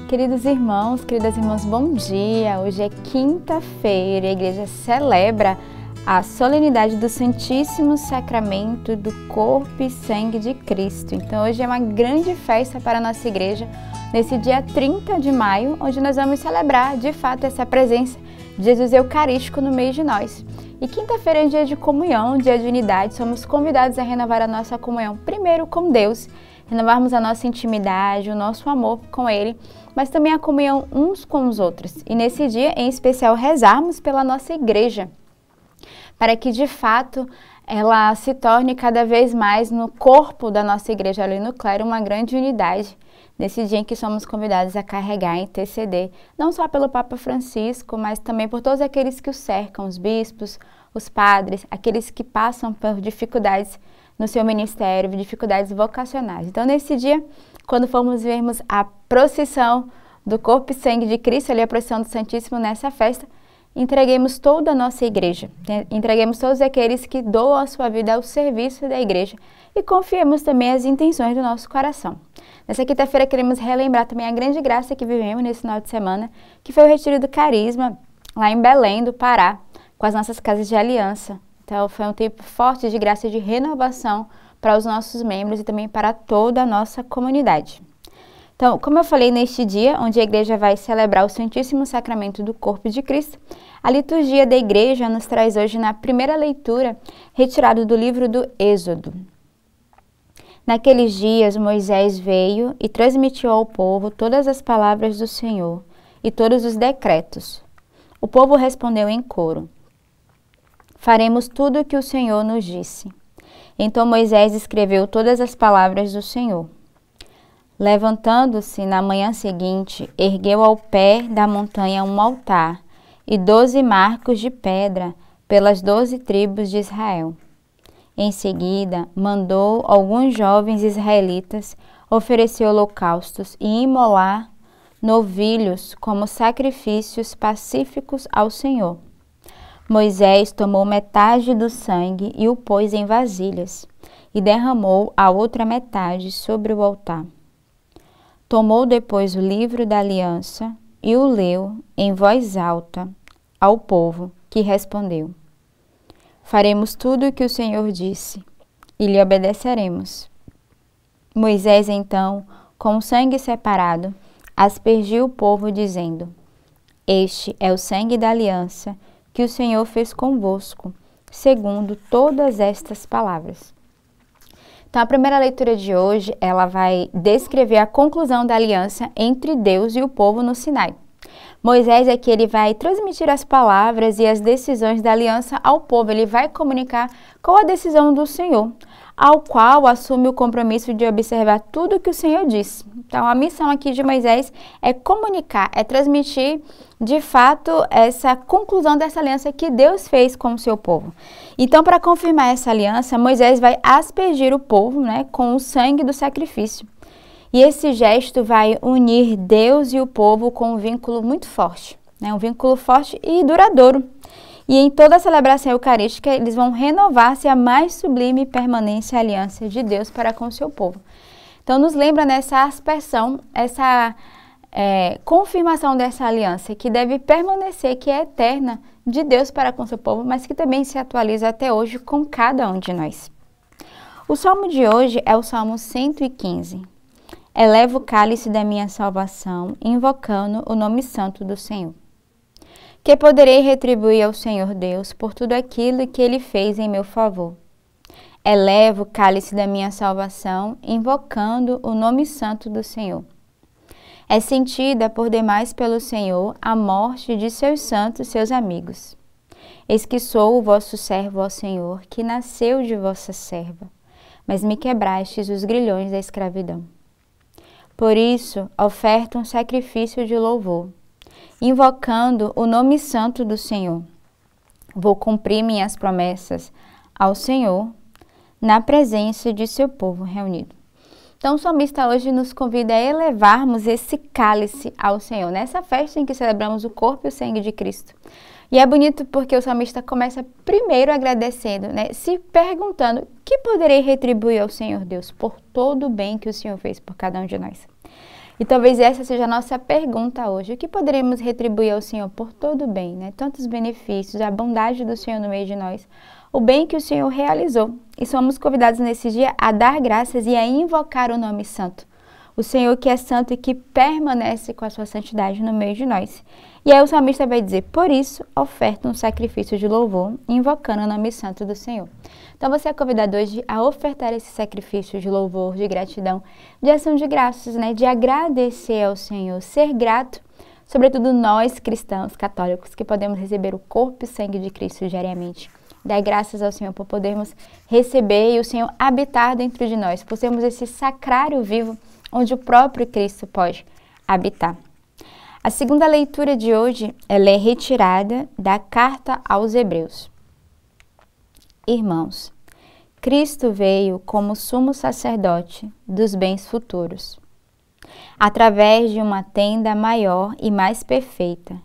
Queridos irmãos, queridas irmãs, bom dia! Hoje é quinta-feira e a igreja celebra a solenidade do Santíssimo Sacramento do Corpo e Sangue de Cristo. Então hoje é uma grande festa para a nossa igreja, nesse dia 30 de maio, onde nós vamos celebrar de fato essa presença de Jesus Eucarístico no meio de nós. E quinta-feira é dia de comunhão, dia de unidade, somos convidados a renovar a nossa comunhão primeiro com Deus, renovarmos a nossa intimidade, o nosso amor com Ele, mas também a comunhão uns com os outros. E nesse dia, em especial, rezarmos pela nossa igreja, para que de fato ela se torne cada vez mais no corpo da nossa igreja ali no clero uma grande unidade, nesse dia em que somos convidados a carregar e interceder, não só pelo Papa Francisco, mas também por todos aqueles que o cercam, os bispos, os padres, aqueles que passam por dificuldades no seu ministério, dificuldades vocacionais. Então, nesse dia, quando formos vermos a procissão do corpo e sangue de Cristo, ali a procissão do Santíssimo nessa festa, entreguemos toda a nossa igreja, entreguemos todos aqueles que doam a sua vida ao serviço da igreja e confiemos também as intenções do nosso coração. Nessa quinta-feira queremos relembrar também a grande graça que vivemos nesse final de semana, que foi o retiro do Carisma, lá em Belém do Pará, com as nossas casas de aliança. Então foi um tempo forte de graça e de renovação para os nossos membros e também para toda a nossa comunidade. Então, como eu falei neste dia, onde a igreja vai celebrar o Santíssimo Sacramento do Corpo de Cristo, a liturgia da igreja nos traz hoje na primeira leitura, retirado do livro do Êxodo. Naqueles dias, Moisés veio e transmitiu ao povo todas as palavras do Senhor e todos os decretos. O povo respondeu em coro: faremos tudo o que o Senhor nos disse. Então Moisés escreveu todas as palavras do Senhor. Levantando-se na manhã seguinte, ergueu ao pé da montanha um altar e 12 marcos de pedra pelas 12 tribos de Israel. Em seguida, mandou alguns jovens israelitas oferecer holocaustos e imolar novilhos como sacrifícios pacíficos ao Senhor. Moisés tomou metade do sangue e o pôs em vasilhas, e derramou a outra metade sobre o altar. Tomou depois o livro da aliança e o leu em voz alta ao povo, que respondeu: faremos tudo o que o Senhor disse, e lhe obedeceremos. Moisés, então, com o sangue separado, aspergiu o povo, dizendo: este é o sangue da aliança que o Senhor fez convosco, segundo todas estas palavras. Então, a primeira leitura de hoje, ela vai descrever a conclusão da aliança entre Deus e o povo no Sinai. Moisés é que ele vai transmitir as palavras e as decisões da aliança ao povo, ele vai comunicar qual a decisão do Senhor, ao qual assume o compromisso de observar tudo o que o Senhor disse. Então, a missão aqui de Moisés é comunicar, é transmitir, de fato, essa conclusão dessa aliança que Deus fez com o seu povo. Então, para confirmar essa aliança, Moisés vai aspergir o povo, com o sangue do sacrifício. E esse gesto vai unir Deus e o povo com um vínculo muito forte, um vínculo forte e duradouro. E em toda a celebração eucarística, eles vão renovar-se a mais sublime e permanente aliança de Deus para com o seu povo. Então, nos lembra nessa aspersão, essa confirmação dessa aliança que deve permanecer, que é eterna de Deus para com o seu povo, mas que também se atualiza até hoje com cada um de nós. O salmo de hoje é o Salmo 115. Eleva o cálice da minha salvação, invocando o nome santo do Senhor. Que poderei retribuir ao Senhor Deus por tudo aquilo que Ele fez em meu favor. Elevo o cálice da minha salvação, invocando o nome santo do Senhor. É sentida por demais pelo Senhor a morte de seus santos, seus amigos. Eis que sou o vosso servo, ó Senhor, que nasceu de vossa serva, mas me quebrastes os grilhões da escravidão. Por isso, oferto um sacrifício de louvor, invocando o nome santo do Senhor. Vou cumprir minhas promessas ao Senhor, na presença de seu povo reunido. Então, o salmista hoje nos convida a elevarmos esse cálice ao Senhor, nessa festa em que celebramos o corpo e o sangue de Cristo. E é bonito porque o salmista começa primeiro agradecendo, se perguntando: que poderei retribuir ao Senhor Deus por todo o bem que o Senhor fez por cada um de nós? E talvez essa seja a nossa pergunta hoje. O que poderemos retribuir ao Senhor por todo o bem, né? Tantos benefícios, a bondade do Senhor no meio de nós, o bem que o Senhor realizou. E somos convidados nesse dia a dar graças e a invocar o nome santo. O Senhor que é santo e que permanece com a sua santidade no meio de nós. E aí o salmista vai dizer, por isso, oferta um sacrifício de louvor, invocando o nome santo do Senhor. Então você é convidado hoje a ofertar esse sacrifício de louvor, de gratidão, de ação de graças, né? De agradecer ao Senhor, ser grato, sobretudo nós cristãos católicos que podemos receber o corpo e sangue de Cristo diariamente. Dar graças ao Senhor por podermos receber e o Senhor habitar dentro de nós, por sermos esse sacrário vivo onde o próprio Cristo pode habitar. A segunda leitura de hoje, ela é retirada da Carta aos Hebreus. Irmãos, Cristo veio como sumo sacerdote dos bens futuros, através de uma tenda maior e mais perfeita,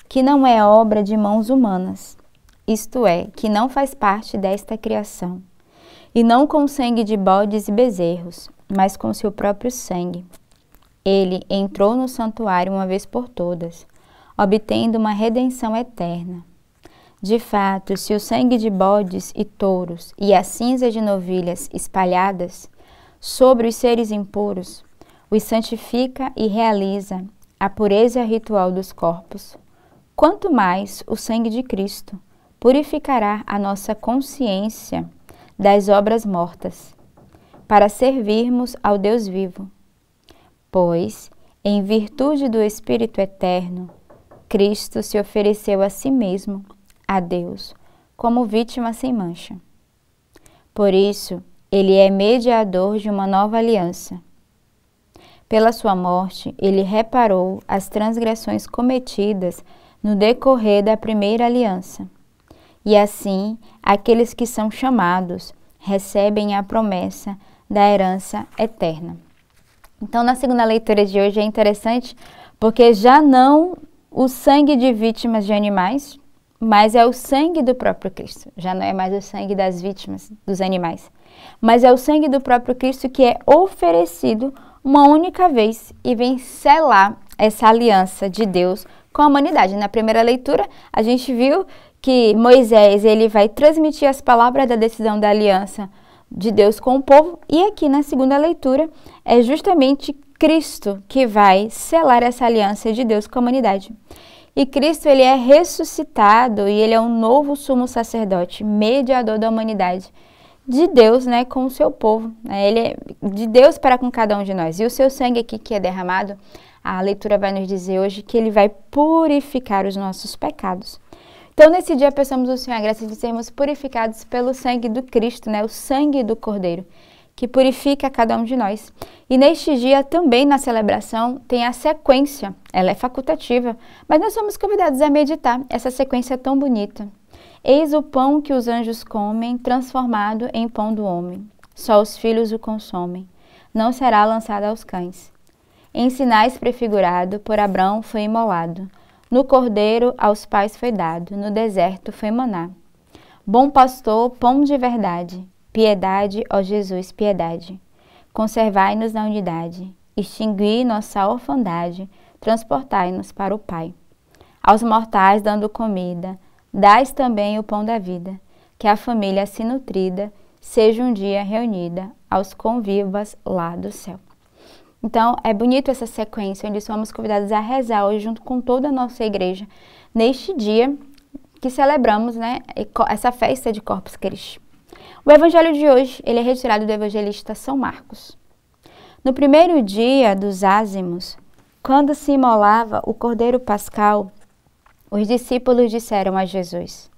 que não é obra de mãos humanas, isto é, que não faz parte desta criação, e não com sangue de bodes e bezerros, mas com seu próprio sangue. Ele entrou no santuário uma vez por todas, obtendo uma redenção eterna. De fato, se o sangue de bodes e touros e a cinza de novilhas espalhadas sobre os seres impuros os santifica e realiza a pureza ritual dos corpos, quanto mais o sangue de Cristo purificará a nossa consciência das obras mortas, para servirmos ao Deus vivo. Pois, em virtude do Espírito Eterno, Cristo se ofereceu a si mesmo, a Deus, como vítima sem mancha. Por isso, ele é mediador de uma nova aliança. Pela sua morte, ele reparou as transgressões cometidas no decorrer da primeira aliança. E assim, aqueles que são chamados recebem a promessa da herança eterna. Então, na segunda leitura de hoje é interessante porque já não o sangue de vítimas de animais, mas é o sangue do próprio Cristo. Já não é mais o sangue das vítimas dos animais, mas é o sangue do próprio Cristo que é oferecido uma única vez e vem selar essa aliança de Deus com a humanidade. Na primeira leitura, a gente viu que Moisés ele vai transmitir as palavras da decisão da aliança de Deus com o povo, e aqui na segunda leitura é justamente Cristo que vai selar essa aliança de Deus com a humanidade. E Cristo ele é ressuscitado e ele é um novo sumo sacerdote, mediador da humanidade, de Deus, né, com o seu povo. Ele é de Deus para com cada um de nós. E o seu sangue aqui que é derramado, a leitura vai nos dizer hoje que ele vai purificar os nossos pecados. Então, nesse dia, peçamos ao Senhor a graça de sermos purificados pelo sangue do Cristo, né? O sangue do Cordeiro, que purifica cada um de nós. E neste dia, também na celebração, tem a sequência. Ela é facultativa, mas nós somos convidados a meditar essa sequência tão bonita. Eis o pão que os anjos comem, transformado em pão do homem. Só os filhos o consomem. Não será lançado aos cães. Em sinais prefigurado, por Abrão foi imolado. No cordeiro aos pais foi dado, no deserto foi maná. Bom pastor, pão de verdade, piedade, ó Jesus, piedade. Conservai-nos na unidade, extingui nossa orfandade, transportai-nos para o Pai. Aos mortais dando comida, dais também o pão da vida, que a família assim nutrida seja um dia reunida aos convivas lá do céu. Então, é bonito essa sequência, onde somos convidados a rezar hoje junto com toda a nossa igreja, neste dia que celebramos, né, essa festa de Corpus Christi. O evangelho de hoje, ele é retirado do evangelista São Marcos. No primeiro dia dos ázimos, quando se imolava o cordeiro pascal, os discípulos disseram a Jesus: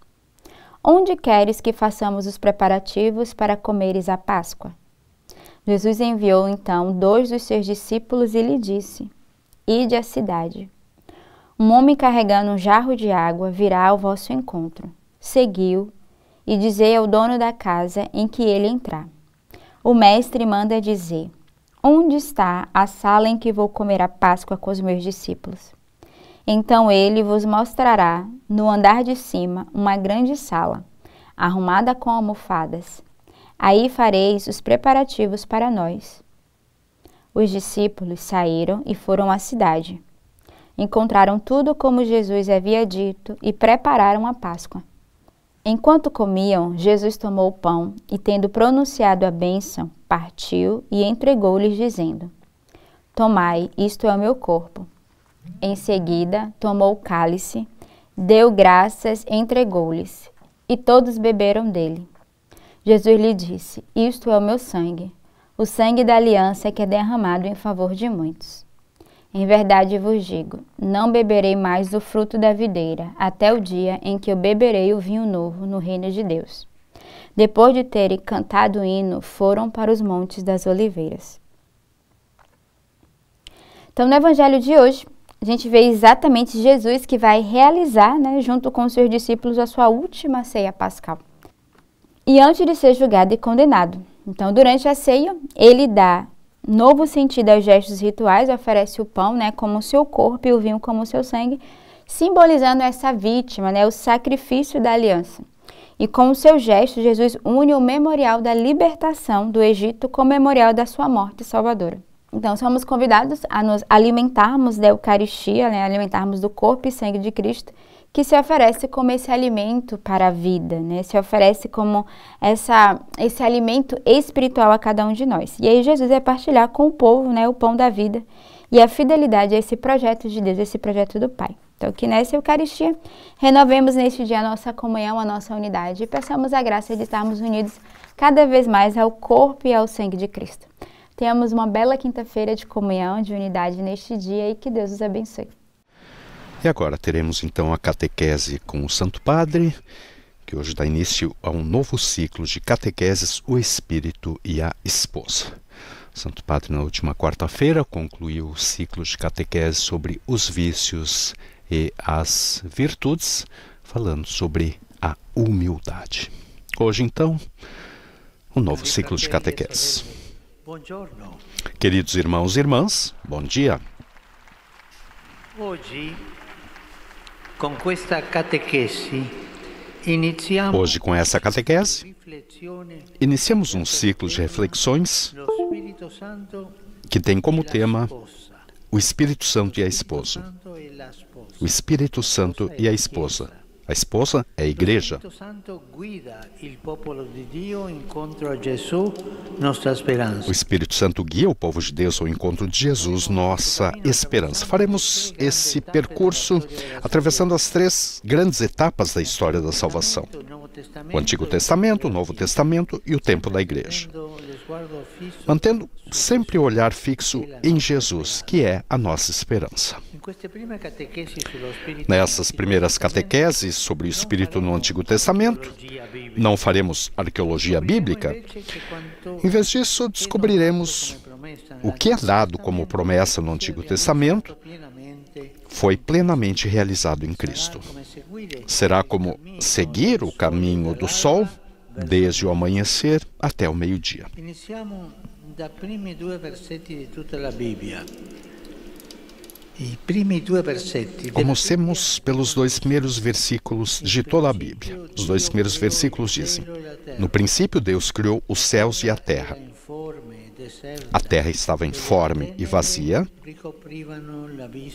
Onde queres que façamos os preparativos para comeres a Páscoa? Jesus enviou então 2 dos seus discípulos e lhe disse: Ide à cidade. Um homem carregando um jarro de água virá ao vosso encontro. Seguiu e dizei ao dono da casa em que ele entrar: O mestre manda dizer: Onde está a sala em que vou comer a Páscoa com os meus discípulos? Então ele vos mostrará no andar de cima uma grande sala, arrumada com almofadas. Aí fareis os preparativos para nós. Os discípulos saíram e foram à cidade. Encontraram tudo como Jesus havia dito e prepararam a Páscoa. Enquanto comiam, Jesus tomou o pão e, tendo pronunciado a bênção, partiu e entregou-lhes, dizendo: Tomai, isto é o meu corpo. Em seguida, tomou o cálice, deu graças e entregou-lhes, e todos beberam dele. Jesus lhe disse: Isto é o meu sangue, o sangue da aliança que é derramado em favor de muitos. Em verdade vos digo, não beberei mais do fruto da videira, até o dia em que eu beberei o vinho novo no reino de Deus. Depois de terem cantado o hino, foram para os montes das oliveiras. Então, no evangelho de hoje, a gente vê exatamente Jesus que vai realizar, junto com os seus discípulos, a sua última ceia pascal. E antes de ser julgado e condenado. Então, durante a ceia, ele dá novo sentido aos gestos rituais, oferece o pão, como o seu corpo e o vinho como o seu sangue, simbolizando essa vítima, o sacrifício da aliança. E com o seu gesto, Jesus une o memorial da libertação do Egito com o memorial da sua morte salvadora. Então, somos convidados a nos alimentarmos da Eucaristia, alimentarmos do corpo e sangue de Cristo, que se oferece como esse alimento para a vida, se oferece como esse alimento espiritual a cada um de nós. E aí Jesus vai partilhar com o povo, o pão da vida e a fidelidade a esse projeto de Deus, esse projeto do Pai. Então, que nessa Eucaristia renovemos neste dia a nossa comunhão, a nossa unidade e peçamos a graça de estarmos unidos cada vez mais ao corpo e ao sangue de Cristo. Tenhamos uma bela quinta-feira de comunhão, de unidade neste dia e que Deus os abençoe. E agora teremos então a catequese com o Santo Padre, que hoje dá início a um novo ciclo de catequeses, o Espírito e a Esposa. O Santo Padre, na última quarta-feira, concluiu o ciclo de catequese sobre os vícios e as virtudes, falando sobre a humildade. Hoje, então, um novo ciclo de catequese. Queridos irmãos e irmãs, bom dia. Hoje, com essa catequese, iniciamos um ciclo de reflexões que tem como tema o Espírito Santo e a Esposa. O Espírito Santo e a Esposa. A esposa é a igreja. O Espírito Santo guia o povo de Deus ao encontro de Jesus, nossa esperança. Faremos esse percurso atravessando as 3 grandes etapas da história da salvação: o Antigo Testamento, o Novo Testamento e o tempo da igreja. Mantendo sempre o olhar fixo em Jesus, que é a nossa esperança. Nessas primeiras catequeses sobre o Espírito no Antigo Testamento, não faremos arqueologia bíblica. Em vez disso, descobriremos o que é dado como promessa no Antigo Testamento foi plenamente realizado em Cristo. Será como seguir o caminho do sol desde o amanhecer até o meio-dia. Comecemos pelos 2 primeiros versículos de toda a Bíblia. Os 2 primeiros versículos dizem: No princípio Deus criou os céus e a terra. A terra estava informe e vazia,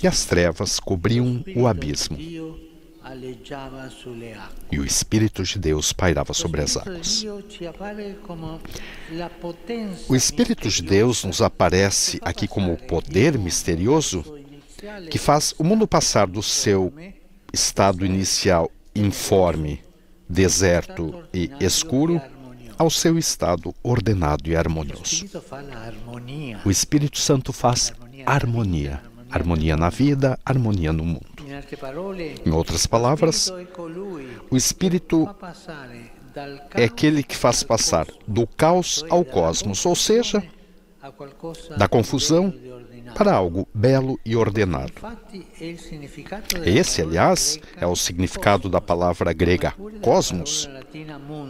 e as trevas cobriam o abismo. E o Espírito de Deus pairava sobre as águas. O Espírito de Deus nos aparece aqui como o poder misterioso que faz o mundo passar do seu estado inicial informe, deserto e escuro ao seu estado ordenado e harmonioso. O Espírito Santo faz harmonia. Harmonia na vida, harmonia no mundo. Em outras palavras, o Espírito é aquele que faz passar do caos ao cosmos, ou seja, da confusão para algo belo e ordenado. Esse, aliás, é o significado da palavra grega cosmos,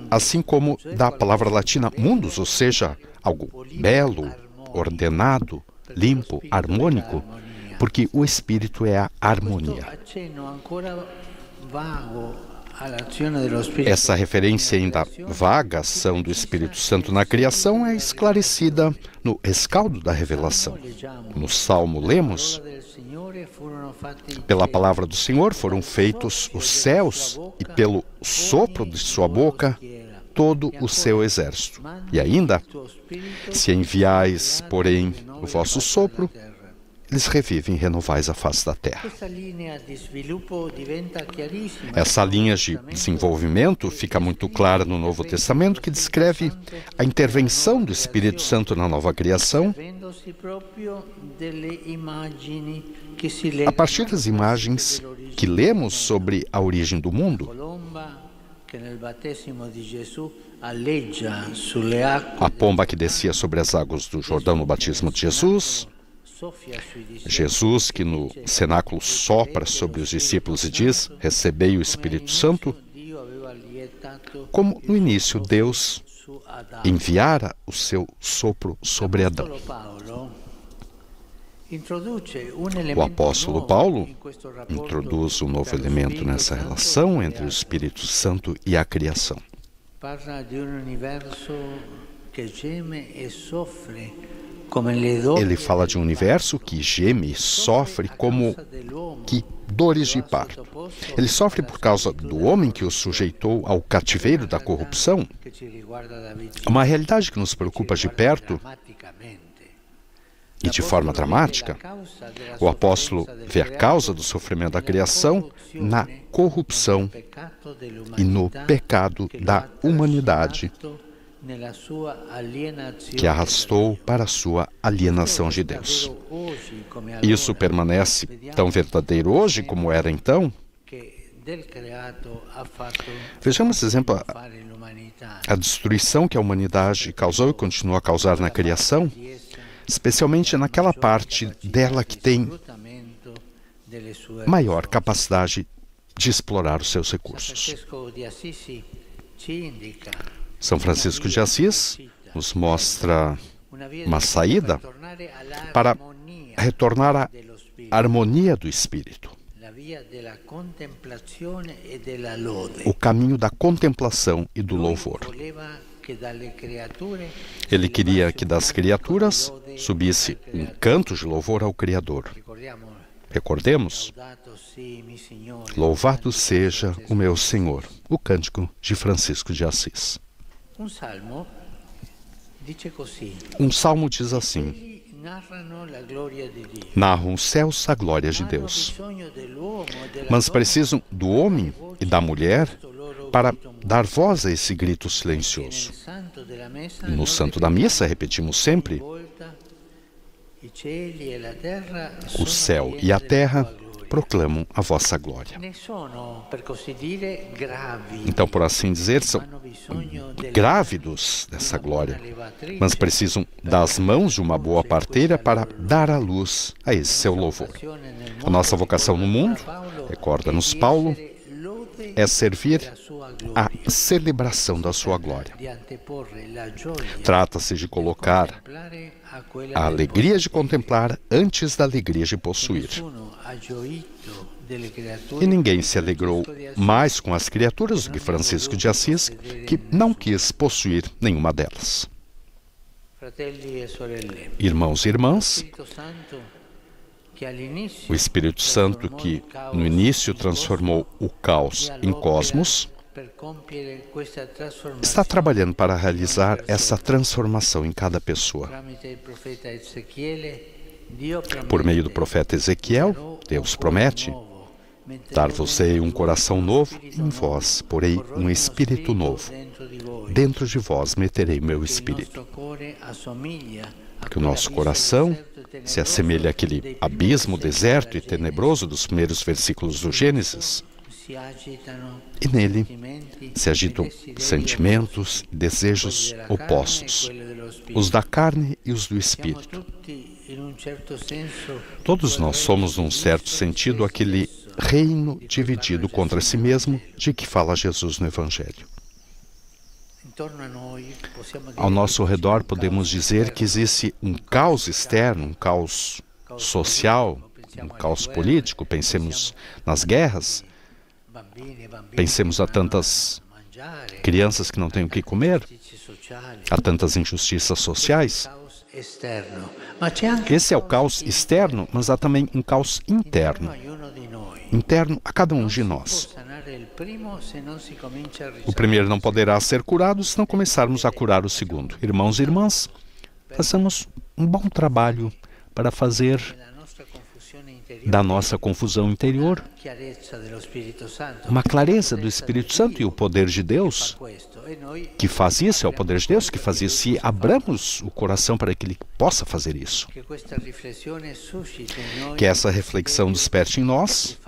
assim como da palavra latina mundus, ou seja, algo belo, ordenado, limpo, harmônico, porque o Espírito é a harmonia. Essa referência ainda vaga à ação do Espírito Santo na criação é esclarecida no rescaldo da revelação. No Salmo lemos: pela palavra do Senhor foram feitos os céus e pelo sopro de sua boca todo o seu exército. E ainda, se enviais, porém, o vosso sopro, eles revivem e renovais a face da terra. Essa linha de desenvolvimento fica muito clara no Novo Testamento, que descreve a intervenção do Espírito Santo na nova criação a partir das imagens que lemos sobre a origem do mundo. A pomba que descia sobre as águas do Jordão no batismo de Jesus, Jesus que no cenáculo sopra sobre os discípulos e diz: recebei o Espírito Santo, como no início Deus enviara o seu sopro sobre Adão. O apóstolo Paulo introduz um novo elemento nessa relação entre o Espírito Santo e a criação. Ele fala de um universo que geme e sofre como que dores de parto. Ele sofre por causa do homem que o sujeitou ao cativeiro da corrupção, uma realidade que nos preocupa de perto e de forma dramática. O apóstolo vê a causa do sofrimento da criação na corrupção e no pecado da humanidade, que arrastou para a sua alienação de Deus. Isso permanece tão verdadeiro hoje como era então. Vejamos, por exemplo, a destruição que a humanidade causou e continua a causar na criação, especialmente naquela parte dela que tem maior capacidade de explorar os seus recursos. São Francisco de Assis nos mostra uma saída para retornar à harmonia do Espírito, o caminho da contemplação e do louvor. Ele queria que das criaturas subisse um canto de louvor ao Criador. Recordemos: louvado seja o meu Senhor, o cântico de Francisco de Assis. Um salmo diz assim: narram os céus a glória de Deus, mas precisam do homem e da mulher para dar voz a esse grito silencioso. No Santo da Missa repetimos sempre: o céu e a terra proclamam a vossa glória. Então, por assim dizer, são grávidos dessa glória, mas precisam das mãos de uma boa parteira para dar a luz a esse seu louvor. A nossa vocação no mundo, recorda-nos Paulo, é servir à celebração da sua glória. Trata-se de colocar a alegria de contemplar antes da alegria de possuir. E ninguém se alegrou mais com as criaturas do que Francisco de Assis, que não quis possuir nenhuma delas. Irmãos e irmãs, o Espírito Santo, que no início transformou o caos em cosmos, está trabalhando para realizar essa transformação em cada pessoa. Por meio do profeta Ezequiel, Deus promete: dar-vos-ei um coração novo, em vós porei um espírito novo. Dentro de vós meterei meu espírito. Que o nosso coração se assemelha àquele abismo deserto e tenebroso dos primeiros versículos do Gênesis. E nele se agitam sentimentos e desejos opostos, os da carne e os do espírito. Todos nós somos, num certo sentido, aquele reino dividido contra si mesmo de que fala Jesus no Evangelho. Ao nosso redor podemos dizer que existe um caos externo, um caos social, um caos político, pensemos nas guerras, Pensemos a tantas crianças que não têm o que comer, a tantas injustiças sociais. Esse é o caos externo, mas há também um caos interno. Interno a cada um de nós. O primeiro não poderá ser curado se não começarmos a curar o segundo. Irmãos e irmãs, façamos um bom trabalho para fazer da nossa confusão interior uma clareza do Espírito Santo, e o poder de Deus que faz isso, é o poder de Deus que faz isso. Se abramos o coração para que Ele possa fazer isso, que essa reflexão desperte em nós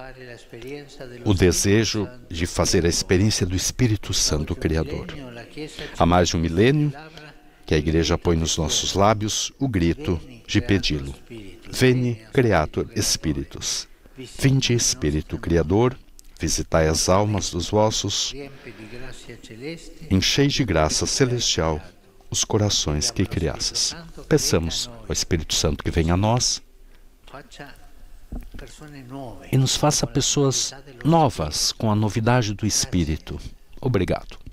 o desejo de fazer a experiência do Espírito Santo Criador. Há mais de um milênio que a Igreja põe nos nossos lábios o grito de pedi-lo. Veni, Creator Spiritus. Vinde, Espírito Criador, visitai as almas dos vossos, enchei de graça celestial os corações que criastes. Peçamos ao Espírito Santo que venha a nós e nos faça pessoas novas com a novidade do Espírito. Obrigado.